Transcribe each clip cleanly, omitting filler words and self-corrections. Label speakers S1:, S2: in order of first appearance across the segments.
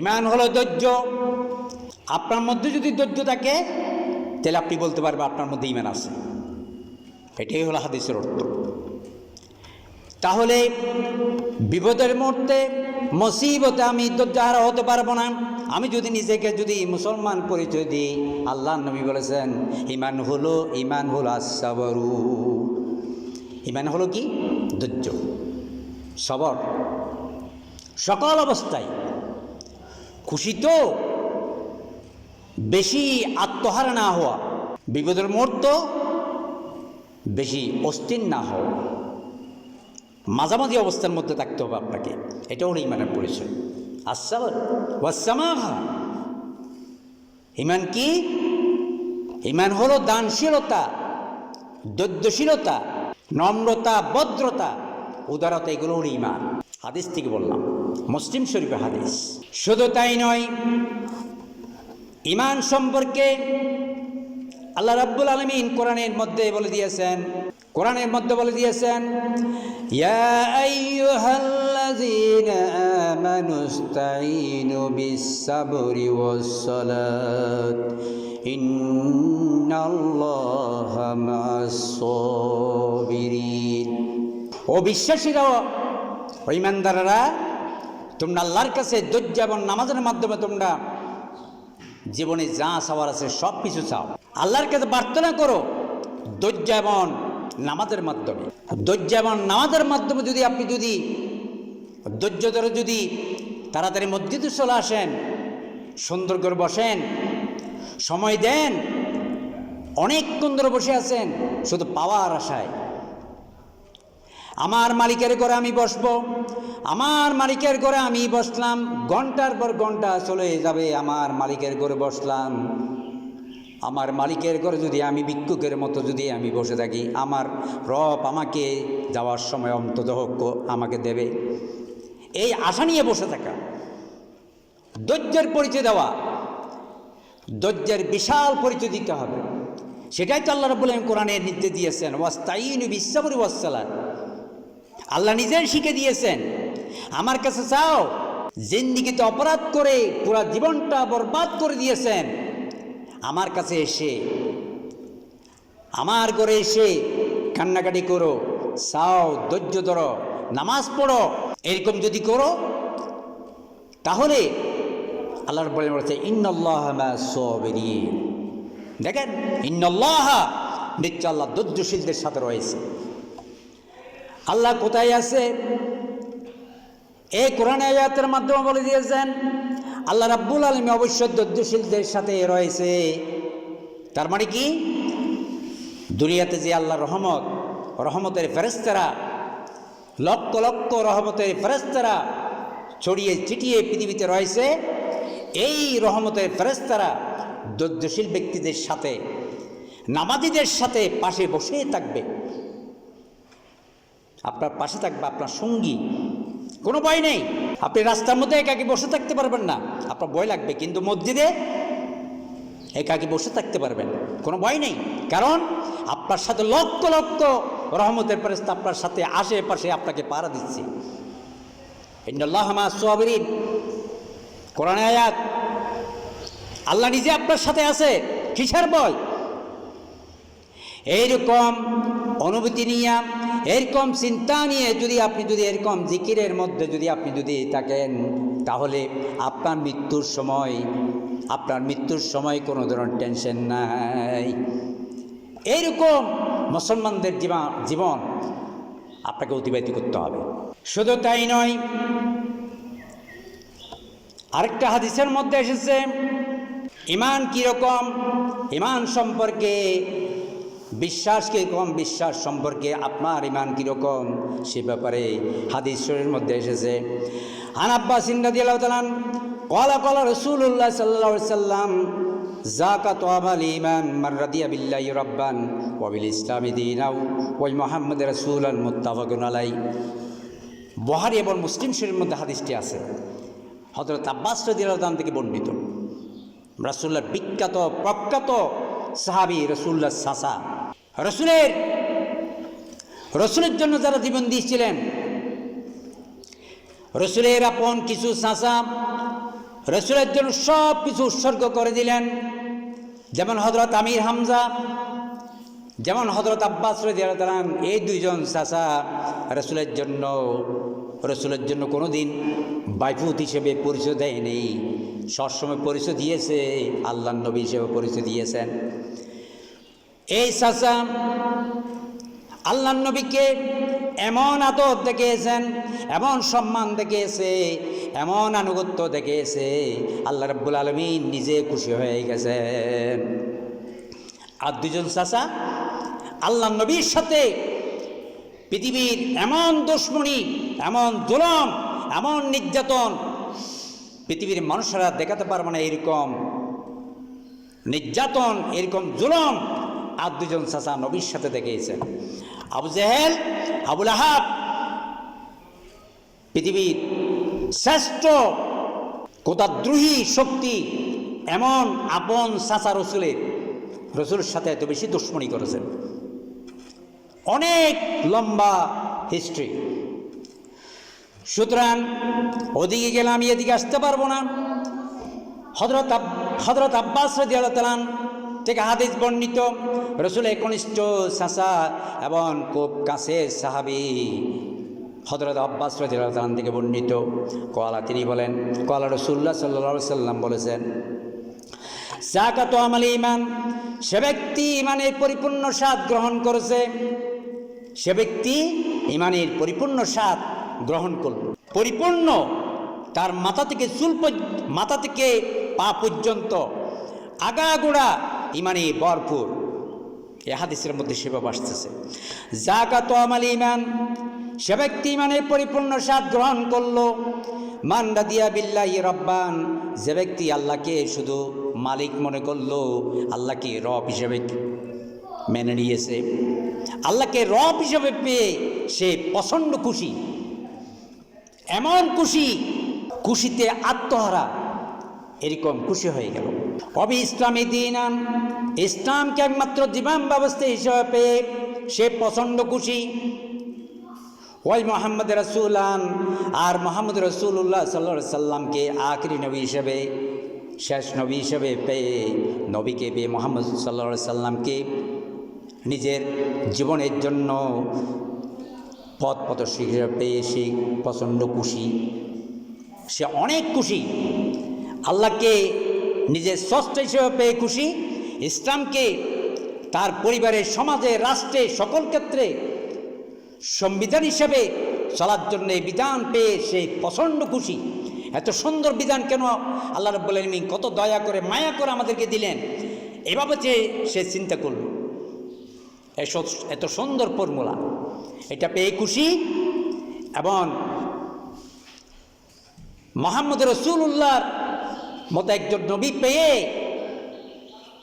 S1: ঈমান হলো ধৈর্য। আপনার মধ্যে যদি ধৈর্য থাকে তাহলে আপনি বলতে পারবেন আপনার মধ্যে ঈমান আছে। এটাই হলো হাদিসের অর্থ। তাহলে বিপদের মুহূর্তে, মুসিবতে আমি ধৈর্য হারা হতে পারবো না। আমি যদি নিজেকে যদি মুসলমান পরিচয় দিই, আল্লাহ নবী বলেছেন ঈমান হলো আস-সাবরু। ঈমান হলো কি? ধৈর্য, সবর। সকল অবস্থায় খুশি তো বেশি আত্মহারা না হওয়া, বিপদের মুহূর্ত বেশি অস্থির না হওয়া, মাঝামাঝি অবস্থার মধ্যে থাকতে হবে আপনাকে। এটা হলো ঈমানের পরিচয়। আস-সাবর ওয়াস-সামাহা। ঈমান কি? ঈমান হলো দানশীলতা, ধৈর্যশীলতা, নম্রতা, ভদ্রতা, উদারতা। এগুলো হলো ঈমান। হাদিস থেকে বললাম, মুসলিম শরীফের হাদিস। শুধু তাই নয়, ঈমান সম্পর্কে আল্লাহ রাব্বুল আলামিন কোরআনের মধ্যে বলে দিয়েছেন, ইয়া আইয়ুহাল্লাযীনা আমানুস্তাঈনু বিস-সাবরি ওয়াস-সালাত ইন্নাল্লাহা মা'আস-সাবিরিন। ও বিশ্বাসীরা, ও ঈমানদাররা, তোমরা আল্লাহর কাছে ধৈর্য এবং নামাজের মাধ্যমে তোমরা জীবনে যা চাওয়ার আছে সব কিছু চাও। আল্লাহর কাছে প্রার্থনা করো ধৈর্য এবং নামাজের মাধ্যমে। ধৈর্য এবং নামাজের মাধ্যমে যদি আপনি ধৈর্য ধরে যদি তাড়াতাড়ি মসজিদে চলে আসেন, সুন্দর করে বসেন, সময় দেন, অনেকক্ষণ ধরে বসে আছেন শুধু পাওয়ার আশায়। আমার মালিকের ঘরে আমি বসবো, আমার মালিকের ঘরে আমি বসলাম, ঘন্টার পর ঘন্টা চলে যাবে। আমার মালিকের ঘরে বসলাম, আমার মালিকের ঘরে যদি আমি ভিক্ষুকের মতো যদি আমি বসে থাকি, আমার রব আমাকে যাওয়ার সময় অন্তত আমাকে দেবে, এই আশা নিয়ে বসে থাকা। ধৈর্যের পরিচয় দেওয়া, ধৈর্যের বিশাল পরিচয় দিতে হবে। সেটাই তো আল্লাহ রাব্বুল আলামিন কোরআনে নির্দেশ দিয়েছেন, ওয়াস্তাঈনু বিস-সাবরি ওয়াস-সালাত। আল্লাহ নিজেই শিখে দিয়েছেন, আমার কাছে চাও। জিন্দেগিতে অপরাধ করে পুরো জীবনটা বরবাদ করে দিয়েছেন, আমার কাছে এসে, আমার ঘরে এসে কান্নাকাটি করো, চাও, ধৈর্য ধরো, নামাজ পড়ো। এরকম যদি করো তাহলে আল্লাহ রাব্বুল আলামিন বলেছে ইন্নাল্লাহা মা'আস-সাবিরিন। দেখেন, ইন্নাল্লাহা, নিশ্চয় আল্লাহ ধৈর্যশীলদের সাথে রয়েছে। আল্লাহ কোথায় আছে? এই কোরআন আয়াতের মাধ্যমে বলে দিয়েছেন আল্লাহ রাব্বুল আলামিন অবশ্যই ধৈর্যশীলদের সাথে রয়েছে। তার মানে কি? দুনিয়াতে যে আল্লাহর রহমতের ফেরেশতারা, লক্ষ লক্ষ রহমতের ফেরেশতারা ছড়িয়ে ছিটিয়ে পৃথিবীতে রয়েছে, এই রহমতের ফেরেশতারা ধৈর্যশীল ব্যক্তিদের সাথে, নামাজীদের সাথে পাশে বসে থাকবে। আপনার পাশে থাকবে, আপনার সঙ্গী। কোনো ভয় নেই। আপনি রাস্তার মধ্যে একাকী বসে থাকতে পারবেন না, আপনার ভয় লাগবে, কিন্তু মসজিদে একাকী বসে থাকতে পারবেন, কোনো ভয় নেই। কারণ আপনার সাথে লক্ষ লক্ষ রহমতের ফেরেশতা আপনার সাথে আশেপাশে আপনাকে পাহারা দিচ্ছে। ইন্নাল্লাহা মা'আস-সাবিরিন, কোরআনের আয়াত। আল্লাহ নিজে আপনার সাথে আছে, কিসের ভয়? এইরকম অনুভূতি নিয়ে, এরকম চিন্তা নিয়ে যদি আপনি এরকম জিকিরের মধ্যে আপনি থাকেন, তাহলে আপনার মৃত্যুর সময় কোনো ধরনের টেনশন নাই। এইরকম মুসলমানদের জীবন আপনাকে অতিবাহিত করতে হবে। শুধু তাই নয়, আরেকটা হাদিসের মধ্যে এসেছে ঈমান কীরকম, ঈমান সম্পর্কে, বিশ্বাস কীরকম, বিশ্বাস সম্পর্কে আপনার ঈমান কীরকম, সে ব্যাপারে হাদিস শরীফের মধ্যে এসেছে। আন আব্বাস রাদিয়াল্লাহু তাআলা ক্বালা ক্বালা রাসূলুল্লাহ সাল্লাল্লাহু আলাইহি ওয়াসাল্লাম যাকাতু আমাল ঈমান মান রাদিয়া বিল্লাহি রাব্বান ওয়া বিল ইসলামি দীনাও ওয়া মুহাম্মাদুর রাসূলুন মুত্তাফাকুন আলাইহি। বুখারী এবং মুসলিম শরীফের মধ্যে হাদিসটি আছে। হযরত আব্বাস রাদিয়াল্লাহু তাআলা থেকে বর্ণিত, রাসূলুল্লাহর বিখ্যাত প্রখ্যাত সাহাবী, রাসূলুল্লাহ চাচা, রসুলের জন্য যারা জীবন দিয়েছিলেন, রসুলের আপন কিছু চাচা রসুলের জন্য সব কিছু উৎসর্গ করে দিলেন। যেমন হযরত আমির হামজা, যেমন হযরত আব্বাস রাদিয়াল্লাহু তাআলা, এই দুইজন চাচা রসুলের জন্য কোনোদিন বাইফুত হিসেবে পরিচয় দেয়নি। সবসময় পরিচয় দিয়েছে আল্লাহর নবী হিসেবে পরিচয় দিয়েছেন। এই চাচা আল্লাহর নবীকে এমন আদর দেখিয়েছেন, এমন সম্মান দেখিয়েছে, এমন আনুগত্য দেখিয়েছে, আল্লাহ রাব্বুল আলামিন নিজে খুশি হয়ে গেছেন। আর দুজন চাচা আল্লাহর নবীর সাথে পৃথিবীর এমন দুশমনি, এমন জুলুম, এমন নির্যাতন পৃথিবীর মানুষরা দেখাতে পারবে না। এরকম নির্যাতন, এরকম জুলুম আর দুজন চাচা নবীর সাথে দেখিয়েছেন। আবু জেহেল, আবু লাহাব, পৃথিবীর শ্রেষ্ঠ কোদাদ্রোহী শক্তি, এমন আপন চাচা রসুলের সাথে এত বেশি দুশমনি করেছেন। অনেক লম্বা হিস্ট্রি। সুতরাং ওদিকে গেলে আমি এদিকে আসতে পারবো না। হযরত আব্বাস রাদিয়াল্লাহু তাআলা থেকে হাদিস বর্ণিত, রসুলের কনিষ্ঠ চাচা এবং খুব কাছের সাহাবী হযরত আব্বাস রাদিয়াল্লাহু তাআলা থেকে বর্ণিত। তিনি বলেন, ক্বালা রাসূলুল্লাহ সাল্লাল্লাহু আলাইহি ওয়াসাল্লাম বলেছেন, যাকাতু আমাল ঈমান, সে ব্যক্তি ইমানের পরিপূর্ণ স্বাদ গ্রহণ করেছে, সে ব্যক্তি ইমানের পরিপূর্ণ স্বাদ গ্রহণ করল। পরিপূর্ণ, তার মাথা থেকে পা পর্যন্ত আগাগোড়া ইমানে ভরপুর। এ হাদিসের মধ্যে সেভাবে আসতেছে, যাকাতু আমাল ঈমান, সে ব্যক্তি ইমানের পরিপূর্ণ স্বাদ গ্রহণ করলো। মান রাদিয়া বিল্লাহি রব্বান, যে ব্যক্তি আল্লাহকে শুধু মালিক মনে করলো, আল্লাহকে রব হিসেবে মেনে নিয়েছে, আল্লাহকে রব হিসেবে পেয়ে সে প্রচণ্ড খুশি, এমন খুশিতে আত্মহারা, এরকম খুশি হয়ে গেল। অবি ইসলামী দিনান, ইসলামকে একমাত্র জীবন ব্যবস্থা হিসেবে পেয়ে সে প্রচণ্ড খুশি। ওই মোহাম্মদ রাসূলান, আর মোহাম্মদ রাসূলুল্লাহ সাল্লাল্লাহু আলাইহি সাল্লামকে আখিরি নবী হিসেবে, শেষ নবী হিসেবে পেয়ে, নবীকে পেয়ে, মোহাম্মদ সাল্লাল্লাহু আলাইহি সাল্লামকে নিজের জীবনের জন্য পথ প্রদর্শক হিসেবে পেয়ে সে প্রচণ্ড খুশি। সে অনেক খুশি, আল্লাহকে নিজের স্রষ্টা হিসেবে পেয়ে খুশি, ইসলামকে তার পরিবারের, সমাজে, রাষ্ট্রে, সকল ক্ষেত্রে সংবিধান হিসেবে চলার জন্য এই বিধান পেয়ে সে প্রচণ্ড খুশি। এত সুন্দর বিধান কেন আল্লাহ রাব্বুল আলামিন কত দয়া করে, মায়া করে আমাদেরকে দিলেন, এভাবে যে সে চিন্তা করল। এত সুন্দর ফর্মুলা, এটা পেয়ে খুশি। এবং মুহাম্মদ রাসূলুল্লাহর মতো একজন নবী পেয়ে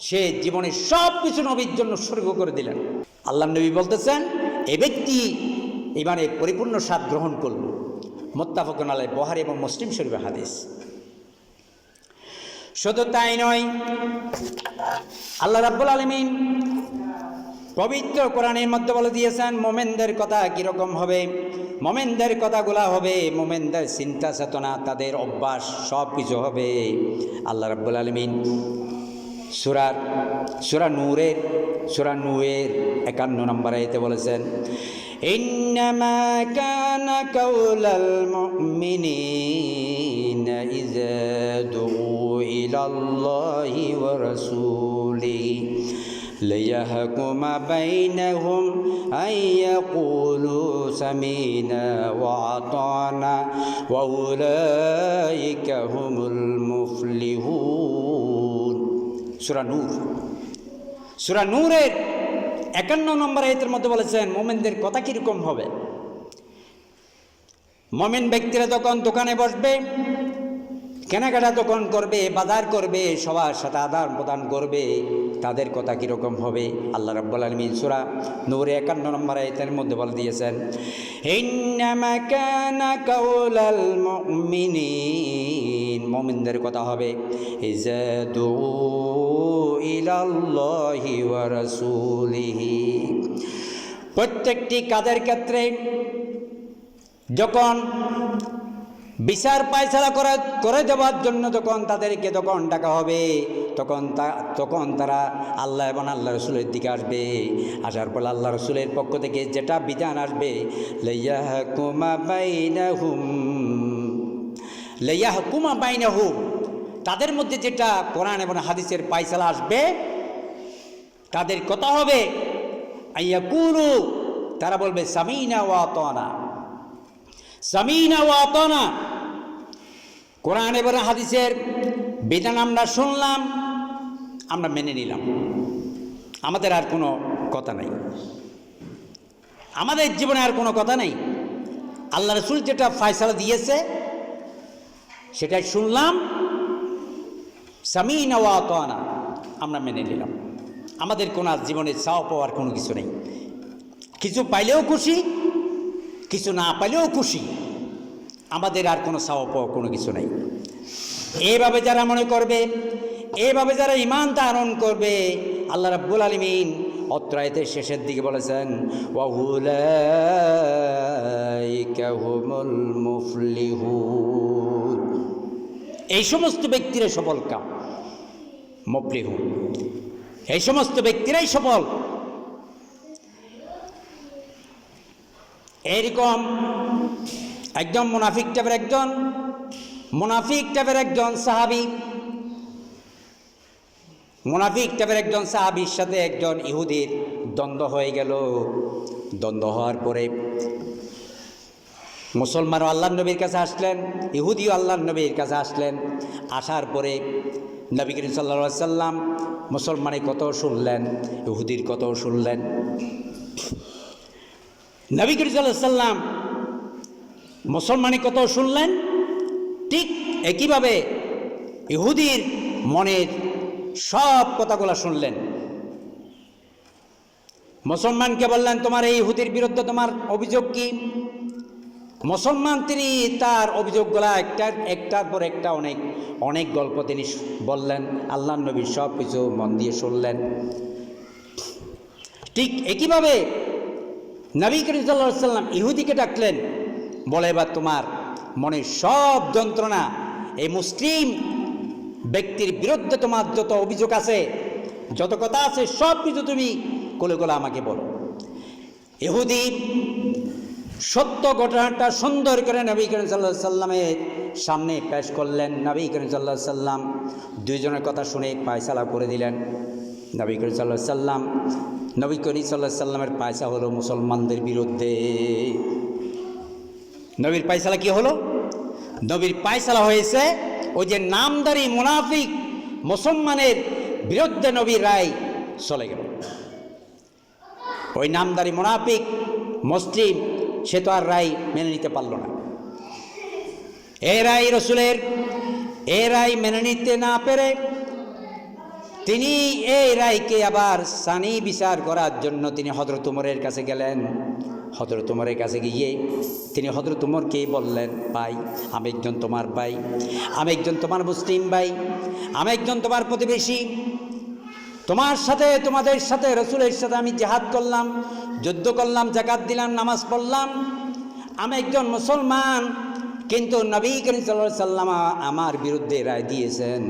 S1: সে জীবনের সব কিছু নবীর জন্য উৎসর্গ করে দিলেন। আল্লাহ নবী বলতেছেন, এ ব্যক্তি ইমানের পরিপূর্ণ স্বাদ গ্রহণ করল। মুত্তাফাকুন আলাইহি, বুখারী এবং মুসলিম শরীফের হাদিস। শুধু তাই নয়, আল্লাহ রাব্বুল আলামিন পবিত্র কোরআনের মধ্যে বলে দিয়েছেন মোমেনদের কথা কীরকম হবে। মোমেনদের কথাগুলা হবে, মোমেনদের চিন্তা চেতনা, তাদের অভ্যাস, সব কিছু হবে। আল্লাহ রাব্বুল আলামিন সূরা নূরের 51 নম্বর আয়াতে বলেছেন, ইন্নামা কানা কাউলাল মুমিনিনা ইযা দুউ ইলাল্লাহি ওয়া রাসূলিহি লিয়াহকুমা বাইনাহুম আন ইয়াকুলু সামিনা ওয়া আতানা ওয়া উলাইকা হুমুল মুফলিহুন। সূরা নূরের 51 নম্বর আয়াতের মধ্যে বলেছেন মোমেনদের কথা কীরকম হবে। মোমেন ব্যক্তিরা যখন দোকানে বসবে, কেনাকাটা যখন করবে, বাজার করবে, সবার সাথে আদান প্রদান করবে, তাদের কথা কীরকম হবে। আল্লাহ রাব্বুল আলামিন সূরা নূরে 51 নম্বর আয়াতের মধ্যে বলে দিয়েছেন, ইন্নামা কানা কাউলাল মুমিনিন, মুমিনদের কথা হবে ইযা দুউ ইলাল্লাহি ওয়া রাসূলিহি। প্রত্যেকটি কাজের ক্ষেত্রে যখন বিচার পায়সালা করে দেওয়ার জন্য যখন তাদেরকে যখন ডাকা হবে তখন তারা আল্লাহ এবং আল্লাহ রসুলের দিকে আসবে। আসার পর আল্লাহ রসুলের পক্ষ থেকে যেটা বিধান আসবে, লাইয়াহকুমা বাইনাহুম, তাদের মধ্যে যেটা কোরআন এবং হাদিসের পায়সালা আসবে, তাদের কথা হবে আইয়াকুলু, তারা বলবে সামিনা ওয়া আতানা, সামিনা ওয়া আতানা। কোরআন এবং হাদিসের বিধান আমরা শুনলাম, আমরা মেনে নিলাম, আমাদের আর কোনো কথা নাই, আমাদের জীবনে আর কোনো কথা নেই। আল্লাহ রসুল যেটা ফয়সালা দিয়েছে সেটাই শুনলাম, সামিনা ওয়া আতানা, আমরা মেনে নিলাম, আমাদের কোনো আর জীবনে চাওয়া পাওয়ার কোনো কিছু নেই। কিছু পাইলেও খুশি, কিছু না পাইলেও খুশি, আমাদের আর কোনো চাওয়া পাওয়া কোনো কিছু নেই। এইভাবে যারা মনে করবে, এইভাবে যারা ঈমান ধারণ করবে, আল্লাহ রাব্বুল আলামিন অত্র আয়াতের শেষের দিকে বলেছেন, ওয়া উলাইকা হুমুল মুফলিহুন, এই সমস্ত ব্যক্তিরা সফল কাম, মুফলিহুন, এই সমস্ত ব্যক্তিরাই সফল। এরকম একজন মুনাফিক টাইপের একজন সাহাবী, মুনাফিক টাইপের একজন সাহাবীর সাথে একজন ইহুদির দ্বন্দ্ব হয়ে গেল। দ্বন্দ্ব হওয়ার পরে মুসলমানও আল্লাহর নবীর কাছে আসলেন, ইহুদিও আল্লাহর নবীর কাছে আসলেন। আসার পরে নবী করিম সাল্লাল্লাহু আলাইহি সাল্লাম মুসলমানের কথাও শুনলেন, ইহুদির কথাও শুনলেন। নবী করিম সাল্লাল্লাহু আলাইহি সাল্লাম মুসলমানের কথাও শুনলেন, ঠিক একইভাবে ইহুদির মনের সব কথাগুলো শুনলেন। মুসলমানকে বললেন, তোমার এই ইহুদির বিরুদ্ধে তোমার অভিযোগ কি? মুসলমান তিনি তার অভিযোগগুলা একটার পর একটা অনেক গল্প তিনি বললেন, আল্লাহর নবী সব কিছু মন দিয়ে শুনলেন। ঠিক একইভাবে নবী করিম সাল্লাল্লাহু আলাইহি সাল্লাম ইহুদিকে ডাকলেন, বলে এবার তোমার মনের সব যন্ত্রণা, এই মুসলিম ব্যক্তির বিরুদ্ধে তোমার যত অভিযোগ আছে, যত কথা আছে, সব কিছু তুমি কোলে কোলে আমাকে বলো। ইহুদি সত্য ঘটনাটা সুন্দর করে নবী করিম সাল্লাল্লাহু আলাইহি সাল্লামের সামনে পেশ করলেন। নবী করিম সাল্লাল্লাহু আলাইহি সাল্লাম দুইজনের কথা শুনে ফয়সালা করে দিলেন। নবী করিম সাল্লাল্লাহু আলাইহি সাল্লাম, নবী করিম সাল্লাল্লাহু আলাইহি সাল্লামের ফয়সালা হলো মুসলমানদের বিরুদ্ধে। নবীর ফয়সালা কি হলো? নবীর ফয়সালা হয়েছে ওই যে নামদারি মুনাফিক মুসলমানের বিরুদ্ধে নবীর রায় চলে গেল। ওই নামদারি মুনাফিক মুসলিম সে তো আর রায় মেনে নিতে পারল না। এই রায় রসুলের, এই রায় মেনে নিতে না পেরে তিনি এই রায়কে আবার সানি বিচার করার জন্য তিনি হযরত উমরের কাছে গেলেন। হযরত উমরের কাছে গিয়ে তিনি হযরত উমরকে বললেন, ভাই, আমি একজন তোমার ভাই, আমি একজন তোমার মুসলিম ভাই, আমি একজন তোমার প্রতিবেশী, তোমার সাথে, তোমাদের সাথে, রসুলের সাথে আমি জিহাদ করলাম, যুদ্ধ করলাম, যাকাত দিলাম, নামাজ পড়লাম, আমি একজন মুসলমান, কিন্তু নবী করিম সাল্লাল্লাহু আলাইহি সাল্লাম আমার বিরুদ্ধে রায় দিয়েছেন।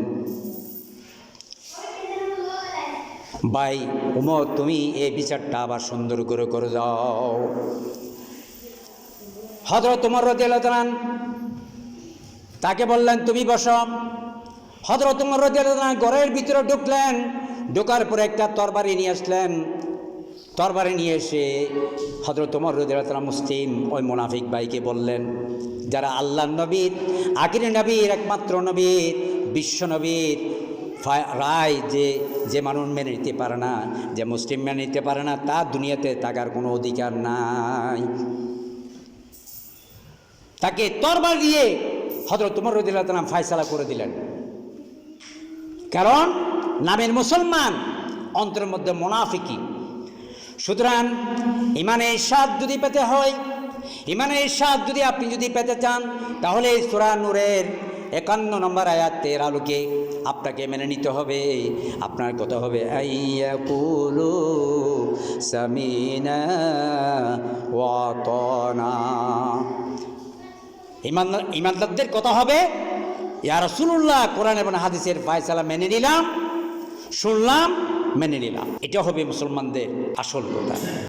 S1: ভাই উমর, তুমি এই বিচারটা আবার সুন্দর করে করে যাও। হযরত উমর রাদিয়াল্লাহু তাআলা তাকে বললেন, তুমি বসো। হযরত উমর রাদিয়াল্লাহু তাআলা ঘরের ভিতরে ঢুকলেন, ঢোকার পরে একটা তরবারি নিয়ে আসলেন। তরবারি নিয়ে এসে হযরত উমর রাদিয়াল্লাহু তাআলা মুসলিম ওই মুনাফিক ভাইকে বললেন, যারা আল্লাহর নবীর, আখির নবীর, একমাত্র নবীর, বিশ্ব নবীর রায় যে মানুষ মেনে নিতে পারে না, যে মুসলিম মেনে নিতে পারে না, তার দুনিয়াতে থাকার কোনো অধিকার নাই। তাকে তরবারি দিয়ে হযরত উমর রাদিয়াল্লাহু তাআলা ফয়সালা করে দিলেন। কারণ নামের মুসলমান, অন্তরের মধ্যে মুনাফিকি। সুতরাং ইমানের স্বাদ যদি পেতে হয়, ইমানের স্বাদ যদি আপনি যদি পেতে চান, তাহলে সূরা নূরের 51 নম্বর আয়াতের আলোকে আপনাকে মেনে নিতে হবে। আপনার কথা হবে আইয়াকুলু সামিনা ওয়া আতানা। ইমানদারদের কথা হবে ইয়া রাসূলুল্লাহ, কোরআন এবং হাদিসের ফায়সালা মেনে নিলাম, শুনলাম, মেনে নিলাম। এটা হবে মুসলমানদের আসল কথা।